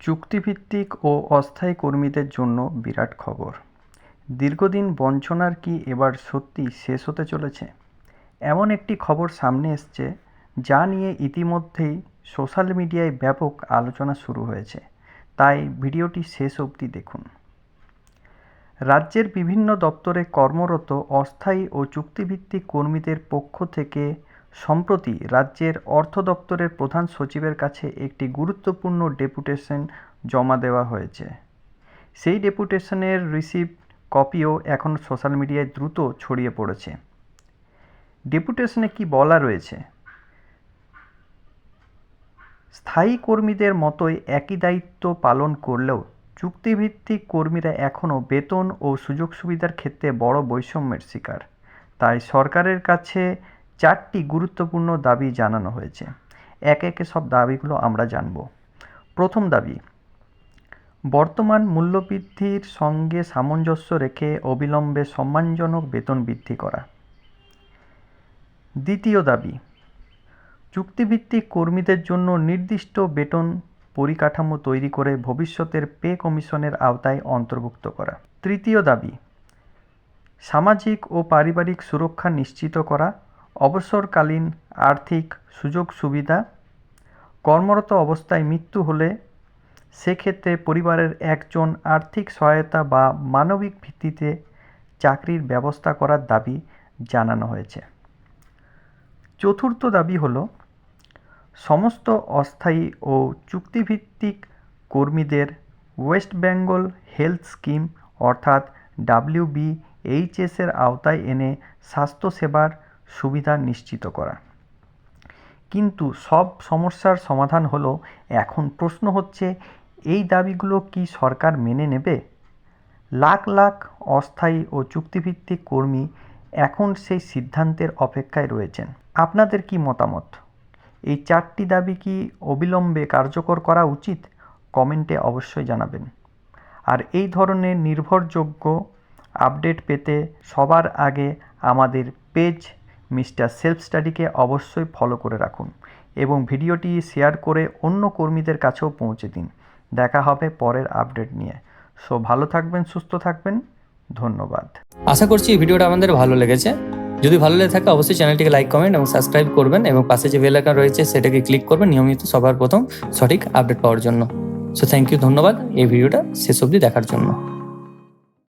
চুক্তিভিত্তিক ও অস্থায়ী কর্মীদের জন্য বিরাট খবর। দীর্ঘদিন বঞ্চনার কি এবার সত্যি শেষ হতে চলেছে? এমন একটি খবর সামনে এসছে যা নিয়ে ইতিমধ্যেই সোশ্যাল মিডিয়ায় ব্যাপক আলোচনা শুরু হয়েছে, তাই ভিডিওটি শেষ অবধি দেখুন। রাজ্যের বিভিন্ন দপ্তরে কর্মরত অস্থায়ী ও চুক্তিভিত্তিক কর্মীদের পক্ষ থেকে সম্প্রতি রাজ্যের অর্থ দপ্তরের প্রধান সচিবের কাছে একটি গুরুত্বপূর্ণ ডেপুটেশন জমা দেওয়া হয়েছে। সেই ডেপুটেশনের রিসিভ কপিও এখন সোশ্যাল মিডিয়ায় দ্রুত ছড়িয়ে পড়েছে। ডেপুটেশনে কি বলা রয়েছে? স্থায়ী কর্মীদের মতোই একই দায়িত্ব পালন করলেও চুক্তিভিত্তিক কর্মীরা এখনও বেতন ও সুযোগ সুবিধার ক্ষেত্রে বড় বৈষম্যের শিকার। তাই সরকারের কাছে 4টি গুরুত্বপূর্ণ দাবি জানানো হয়েছে। একে একে সব দাবিগুলো আমরা জানব। প্রথম দাবি, বর্তমান মূল্যবৃদ্ধির সঙ্গে সামঞ্জস্য রেখে অবিলম্বে সম্মানজনক বেতন বৃদ্ধি করা। দ্বিতীয় দাবি, চুক্তিভিত্তিক কর্মীদের জন্য নির্দিষ্ট বেতন পরিকাঠামো তৈরি করে ভবিষ্যতের পে কমিশনের আওতায় অন্তর্ভুক্ত করা। তৃতীয় দাবি, সামাজিক ও পারিবারিক সুরক্ষা নিশ্চিত করা, অবসরকালীন আর্থিক সুযোগ সুবিধা, কর্মরত অবস্থায় মৃত্যু হলে সেক্ষেত্রে পরিবারের একজন আর্থিক সহায়তা বা মানবিক ভিত্তিতে চাকরির ব্যবস্থা করার দাবি জানানো হয়েছে। চতুর্থ দাবি হলো, সমস্ত অস্থায়ী ও চুক্তিভিত্তিক কর্মীদের ওয়েস্ট বেঙ্গল হেলথ স্কিম অর্থাৎ WBHS-এর আওতায় এনে স্বাস্থ্যসেবার সুবিধা নিশ্চিত করা। কিন্তু সব সমস্যার সমাধান হলো, এখন প্রশ্ন হচ্ছে এই দাবিগুলো কি সরকার মেনে নেবে? লাখ লাখ অস্থায়ী ও চুক্তিভিত্তিক কর্মী এখন সেই সিদ্ধান্তের অপেক্ষায় রয়েছেন। আপনাদের কি মতামত? এই 4টি দাবি কি অবিলম্বে কার্যকর করা উচিত? কমেন্টে অবশ্যই জানাবেন। আর এই ধরনের নির্ভরযোগ্য আপডেট পেতে সবার আগে আমাদের পেজ মিস্টার সেলফ স্টাডিকে অবশ্যই ফলো করে রাখুন এবং ভিডিওটি শেয়ার করে অন্য কর্মীদের কাছেও পৌঁছে দিন। দেখা হবে পরের আপডেট নিয়ে। ভালো থাকবেন, সুস্থ থাকবেন। ধন্যবাদ। আশা করছি এই ভিডিওটা আমাদের ভালো লেগেছে। যদি ভালো লেগে থাকে অবশ্যই চ্যানেলটিকে লাইক, কমেন্ট এবং সাবস্ক্রাইব করবেন এবং পাশে যে বেল আইকন রয়েছে সেটাকে ক্লিক করবেন নিয়মিত সবার প্রথম সঠিক আপডেট পাওয়ার জন্য। থ্যাংক ইউ, ধন্যবাদ এই ভিডিওটা শেষ অবধি দেখার জন্য।